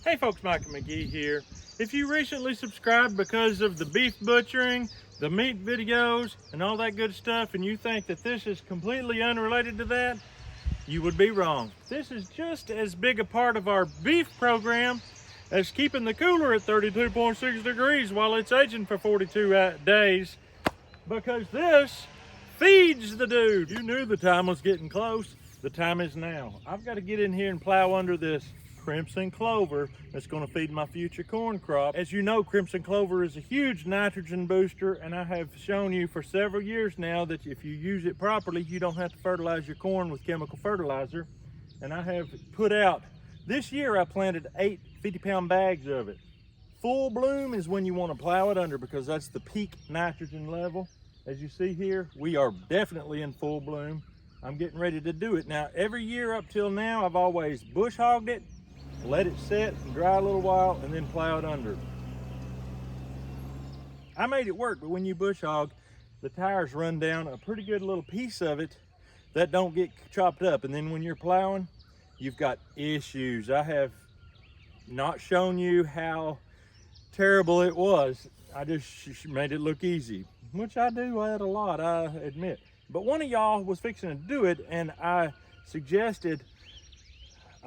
Hey folks, Mike McGie here. If you recently subscribed because of the beef butchering, the meat videos, and all that good stuff, and you think that this is completely unrelated to that, you would be wrong. This is just as big a part of our beef program as keeping the cooler at 32.6 degrees while it's aging for 42 days, because this feeds the dude. You knew the time was getting close. The time is now. I've got to get in here and plow under this crimson clover that's going to feed my future corn crop. As you know, crimson clover is a huge nitrogen booster, and I have shown you for several years now that if you use it properly, you don't have to fertilize your corn with chemical fertilizer. And I have put out, this year I planted 8 50-pound bags of it. Full bloom is when you want to plow it under, because that's the peak nitrogen level. As you see here, we are definitely in full bloom. I'm getting ready to do it. Now, every year up till now, I've always bush hogged it, let it set and dry a little while, and then plow it under. I made it work, but when you bush hog, the tires run down a pretty good little piece of it that don't get chopped up. And then when you're plowing, you've got issues. I have not shown you how terrible it was. I just made it look easy, which I do add a lot, I admit. But one of y'all was fixing to do it, and I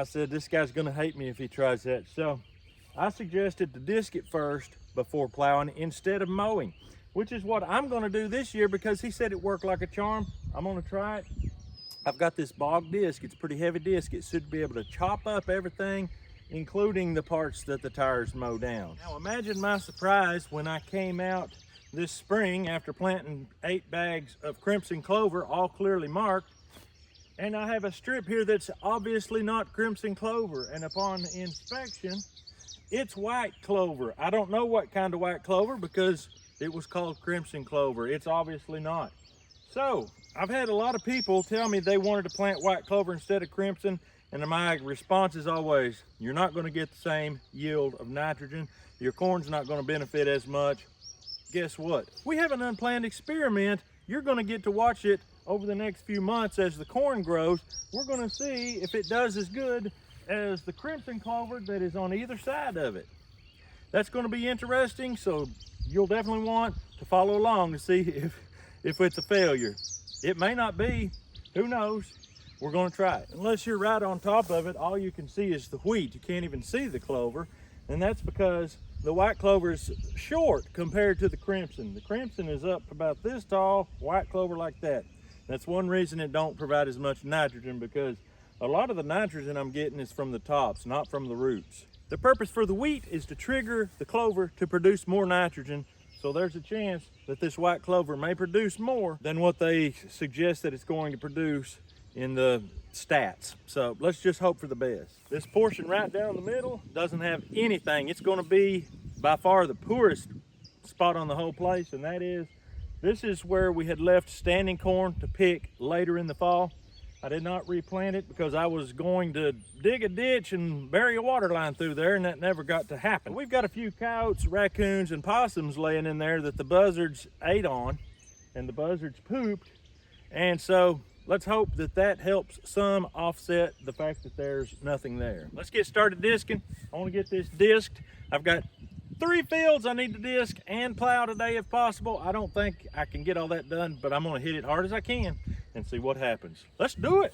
said, this guy's gonna hate me if he tries that. So I suggested to disc it first before plowing instead of mowing, which is what I'm gonna do this year because he said it worked like a charm. I'm gonna try it. I've got this bog disc. It's a pretty heavy disc. It should be able to chop up everything, including the parts that the tires mow down. Now imagine my surprise when I came out this spring after planting 8 bags of crimson clover, all clearly marked, and I have a strip here that's obviously not crimson clover, and upon inspection, it's white clover. I don't know what kind of white clover because it was called crimson clover. It's obviously not. So I've had a lot of people tell me they wanted to plant white clover instead of crimson, and my response is always, you're not going to get the same yield of nitrogen. Your corn's not going to benefit as much. Guess what? We have an unplanned experiment. You're going to get to watch it over the next few months as the corn grows. We're going to see if it does as good as the crimson clover that is on either side of it. That's going to be interesting, so you'll definitely want to follow along to see if it's a failure. It may not be. Who knows? We're going to try it. Unless you're right on top of it, all you can see is the wheat. You can't even see the clover, and that's because the white clover is short compared to the crimson. The crimson is up about this tall, white clover like that. That's one reason it don't provide as much nitrogen, because a lot of the nitrogen I'm getting is from the tops, not from the roots. The purpose for the wheat is to trigger the clover to produce more nitrogen, so there's a chance that this white clover may produce more than what they suggest that it's going to produce in the stats. So let's just hope for the best. This portion right down the middle doesn't have anything. It's going to be by far the poorest spot on the whole place, and that is, this is where we had left standing corn to pick later in the fall. I did not replant it because I was going to dig a ditch and bury a water line through there, and that never got to happen. We've got a few coyotes, raccoons, and possums laying in there that the buzzards ate on, and the buzzards pooped, and so let's hope that that helps some offset the fact that there's nothing there. Let's get started disking. I want to get this disked. I've got 3 fields I need to disc and plow today if possible. I don't think I can get all that done, but I'm going to hit it hard as I can and see what happens. Let's do it.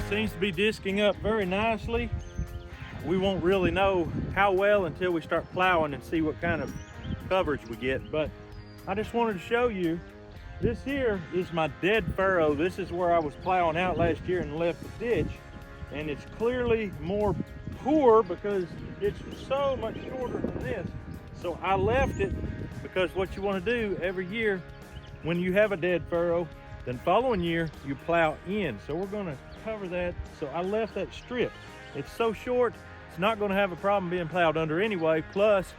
Seems to be disking up very nicely. We won't really know how well until we start plowing and see what kind of coverage we get, but I just wanted to show you, this here is my dead furrow. This is where I was plowing out last year and left the ditch. and it's clearly more poor because it's so much shorter than this. So I left it because what you want to do every year when you have a dead furrow, then following year you plow in. So we're going to cover that. So I left that strip. It's so short, it's not going to have a problem being plowed under anyway. Plus,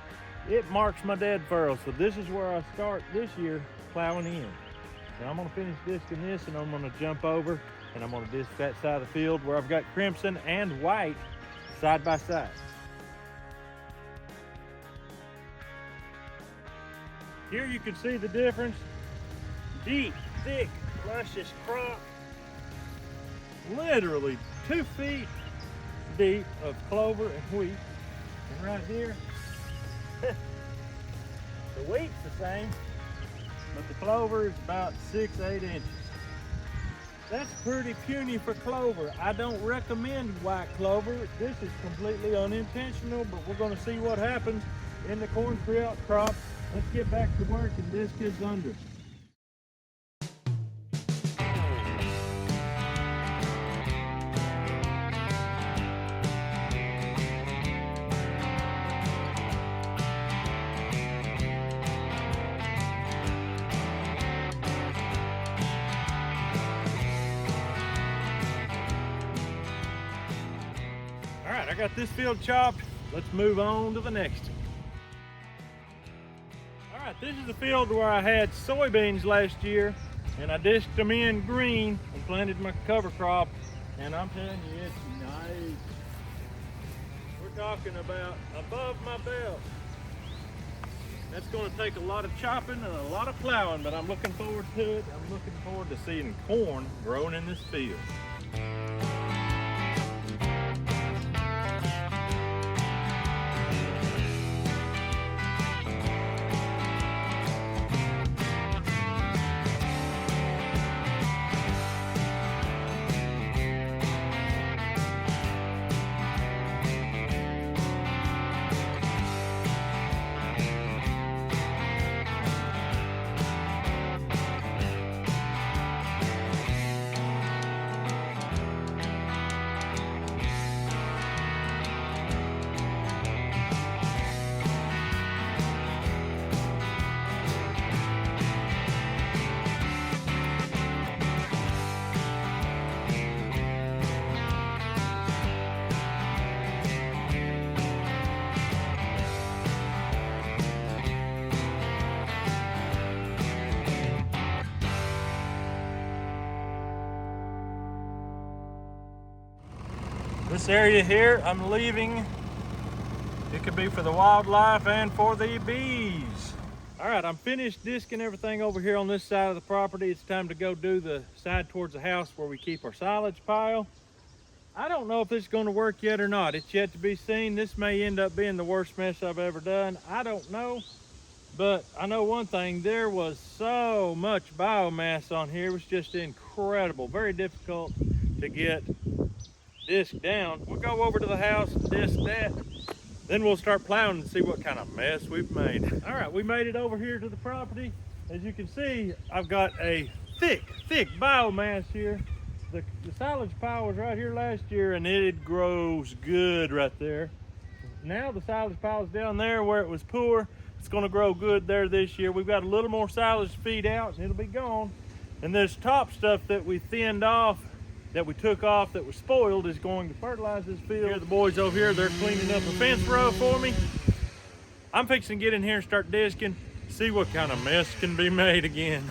it marks my dead furrow. So this is where I start this year plowing in. So I'm going to finish disking this, and I'm going to jump over and I'm going to disc that side of the field where I've got crimson and white side by side. Here you can see the difference. Deep, thick, luscious crop. Literally 2 feet deep of clover and wheat. And right here, the wheat's the same, but the clover is about 6-8 inches. That's pretty puny for clover. I don't recommend white clover. This is completely unintentional, but we're going to see what happens in the corn crop. Let's get back to work and disc his under. All right, I got this field chopped. Let's move on to the next one. All right, this is the field where I had soybeans last year, and I disked them in green and planted my cover crop, and I'm telling you, it's nice. We're talking about above my belt. That's going to take a lot of chopping and a lot of plowing, but I'm looking forward to it. I'm looking forward to seeing corn growing in this field. This area here, I'm leaving. It could be for the wildlife and for the bees. All right, I'm finished disking everything over here on this side of the property. It's time to go do the side towards the house where we keep our silage pile. I don't know if this is going to work yet or not. It's yet to be seen. This may end up being the worst mess I've ever done. I don't know, but I know one thing. There was so much biomass on here. It was just incredible. Very difficult to get disc down. We'll go over to the house and disc that. Then we'll start plowing and see what kind of mess we've made. All right, we made it over here to the property. As you can see, I've got a thick biomass here. The silage pile was right here last year, and it grows good right there. Now the silage pile is down there where it was poor. It's gonna grow good there this year. We've got a little more silage to feed out, and it'll be gone. And this top stuff that we thinned off, that we took off, that was spoiled, is going to fertilize this field. Here, the boys over here, they're cleaning up a fence row for me. I'm fixing to get in here and start disking, see what kind of mess can be made again.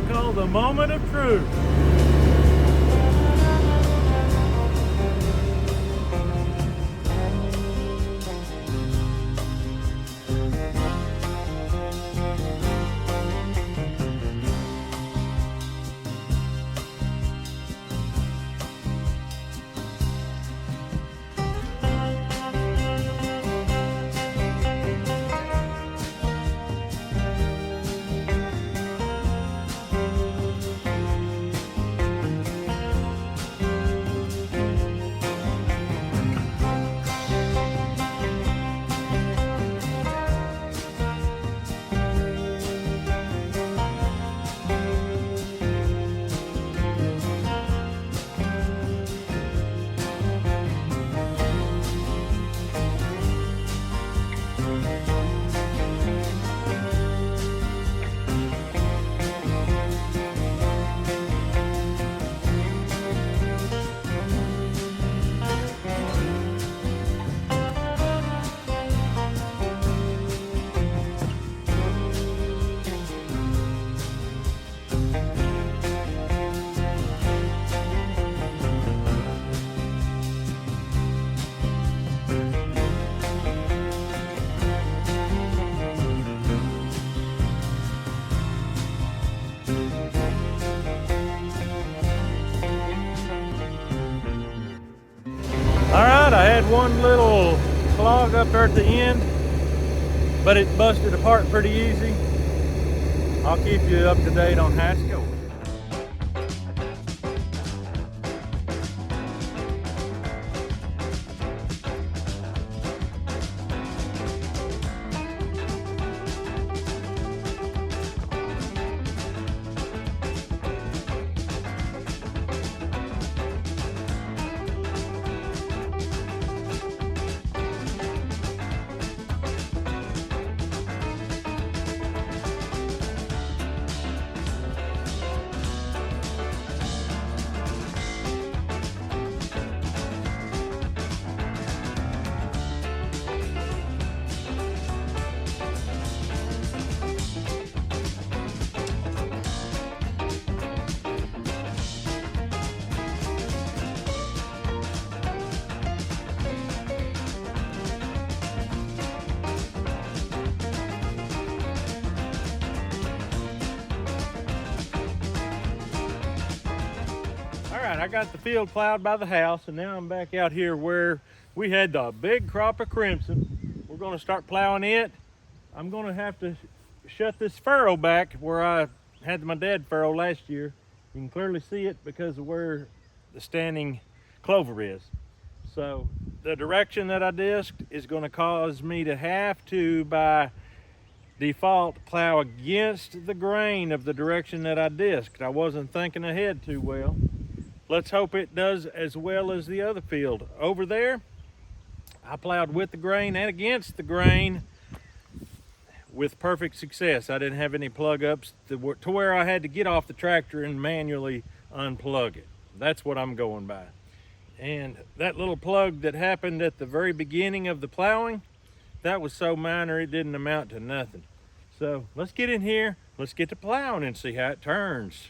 call the moment of truth. Alright, I had one little clog up there at the end, but it busted apart pretty easy. I'll keep you up to date on how it's going. I got the field plowed by the house, and now I'm back out here where we had the big crop of crimson. We're going to start plowing it. I'm going to have to shut this furrow back where I had my dead furrow last year. You can clearly see it because of where the standing clover is. So the direction that I disked is going to cause me to have to, by default, plow against the grain of the direction that I disked. I wasn't thinking ahead too well. Let's hope it does as well as the other field. Over there, I plowed with the grain and against the grain with perfect success. I didn't have any plug ups to where I had to get off the tractor and manually unplug it. That's what I'm going by. And that little plug that happened at the very beginning of the plowing, that was so minor it didn't amount to nothing. So let's get in here, let's get to plowing and see how it turns.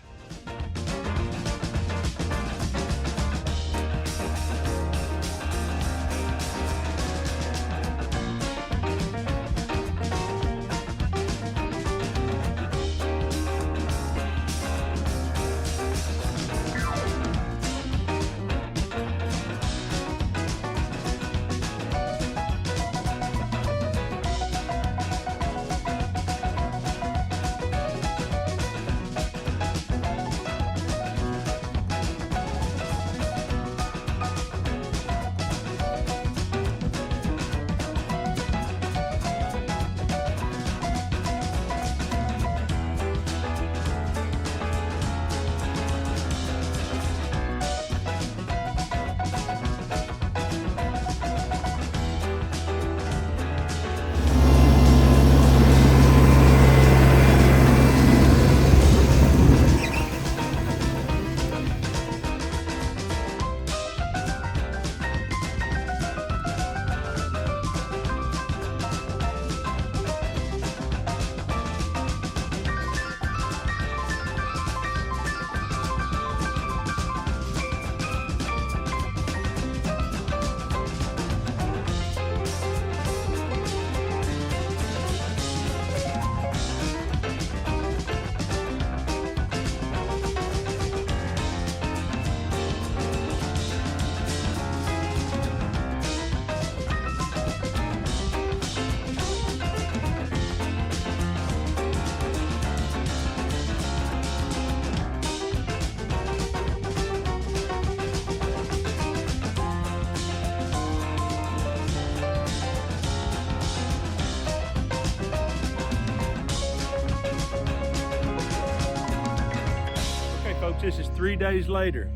Folks, this is 3 days later.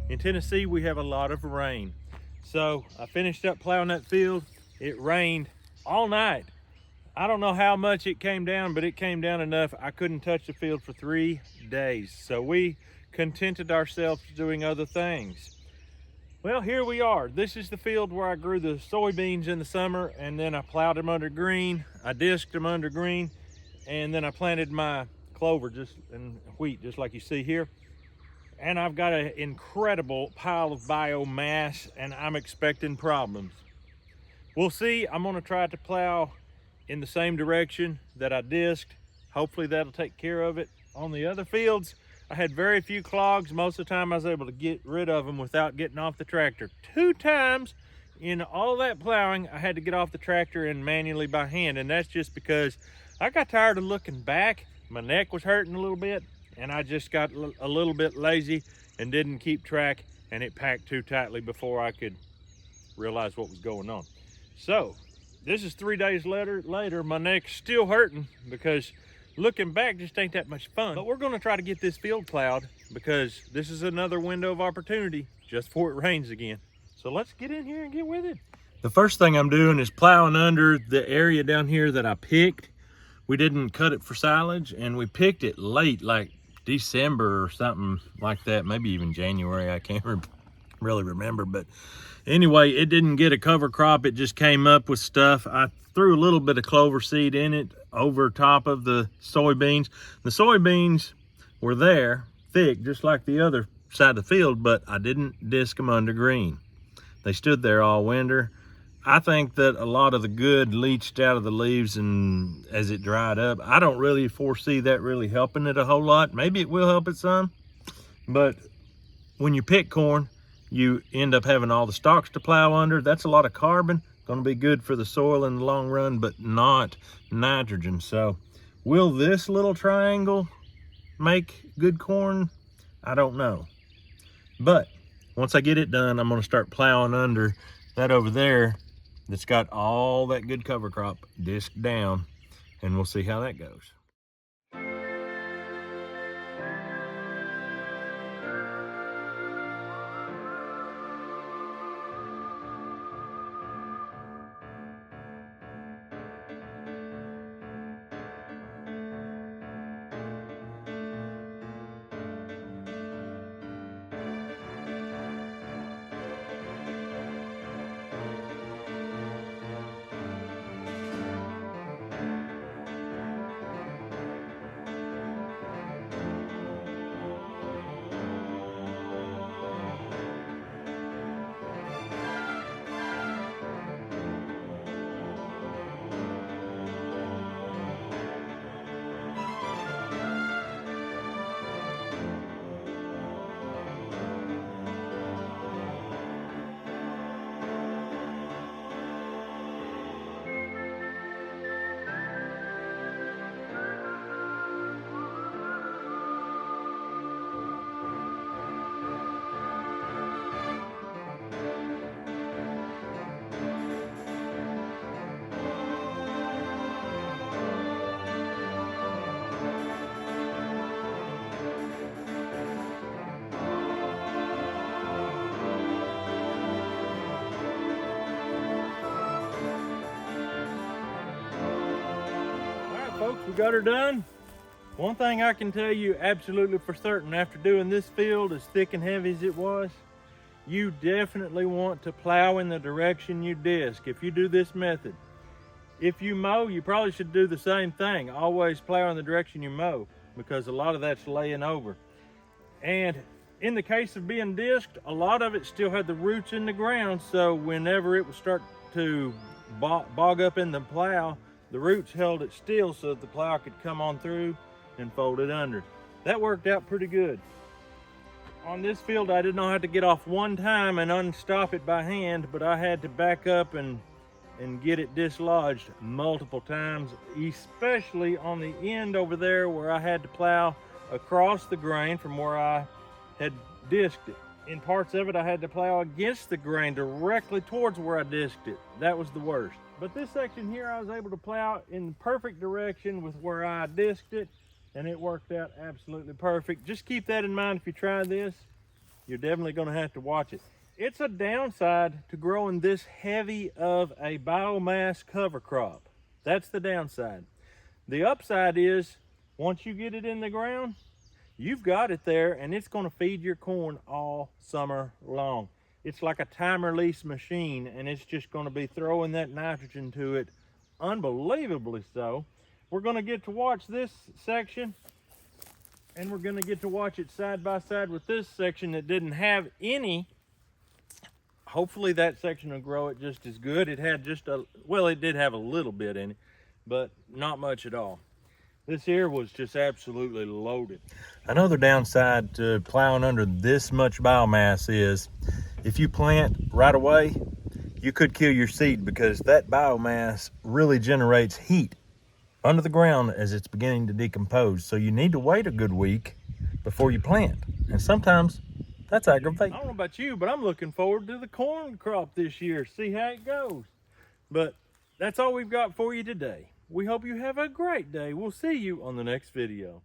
In Tennessee, we have a lot of rain. So I finished up plowing that field. It rained all night. I don't know how much it came down, but it came down enough. I couldn't touch the field for 3 days. So we contented ourselves doing other things. Well, here we are. This is the field where I grew the soybeans in the summer, and then I plowed them under green. I disked them under green, and then I planted my clover and wheat, just like you see here. And I've got an incredible pile of biomass, and I'm expecting problems. We'll see. I'm gonna try to plow in the same direction that I disked. Hopefully that'll take care of it. On the other fields, I had very few clogs. Most of the time I was able to get rid of them without getting off the tractor. 2 times in all that plowing, I had to get off the tractor and manually by hand, and that's just because I got tired of looking back. My neck was hurting a little bit, and I just got a little bit lazy and didn't keep track, and it packed too tightly before I could realize what was going on. So this is 3 days later. My neck's still hurting because looking back just ain't that much fun. But we're gonna try to get this field plowed because this is another window of opportunity just before it rains again. So let's get in here and get with it. The first thing I'm doing is plowing under the area down here that I picked. We didn't cut it for silage, and we picked it late, like December or something like that, maybe even January. I can't really remember, but anyway, it didn't get a cover crop. It just came up with stuff. I threw a little bit of clover seed in it over top of the soybeans. The soybeans were there thick, just like the other side of the field, but I didn't disc them under green. They stood there all winter. I think that a lot of the good leached out of the leaves, and as it dried up, I don't really foresee that really helping it a whole lot. Maybe it will help it some, but when you pick corn, you end up having all the stalks to plow under. That's a lot of carbon, gonna be good for the soil in the long run, but not nitrogen. So will this little triangle make good corn? I don't know. But once I get it done, I'm gonna start plowing under that over there that's got all that good cover crop disked down, and we'll see how that goes. Folks, we got her done. One thing I can tell you absolutely for certain after doing this field as thick and heavy as it was, you definitely want to plow in the direction you disc if you do this method. If you mow, you probably should do the same thing. Always plow in the direction you mow, because a lot of that's laying over. And in the case of being disked, a lot of it still had the roots in the ground, so whenever it would start to bog up in the plow, the roots held it still so that the plow could come on through and fold it under. That worked out pretty good. On this field, I did not have to get off one time and unstop it by hand, but I had to back up and get it dislodged multiple times, especially on the end over there where I had to plow across the grain from where I had disked it. In parts of it, I had to plow against the grain directly towards where I disked it. That was the worst. But this section here, I was able to plow in the perfect direction with where I disked it, and it worked out absolutely perfect. Just keep that in mind if you try this. You're definitely going to have to watch it. It's a downside to growing this heavy of a biomass cover crop. That's the downside. The upside is once you get it in the ground, you've got it there and it's going to feed your corn all summer long. It's like a time release machine, and it's just going to be throwing that nitrogen to it unbelievably so. We're going to get to watch this section, and we're going to get to watch it side by side with this section that didn't have any. Hopefully that section will grow it just as good. It had just a, well, it did have a little bit in it, but not much at all. This here was just absolutely loaded. Another downside to plowing under this much biomass is if you plant right away, you could kill your seed, because that biomass really generates heat under the ground as it's beginning to decompose. So you need to wait a good week before you plant. And sometimes that's aggravating. I don't know about you, but I'm looking forward to the corn crop this year. See how it goes. But that's all we've got for you today. We hope you have a great day. We'll see you on the next video.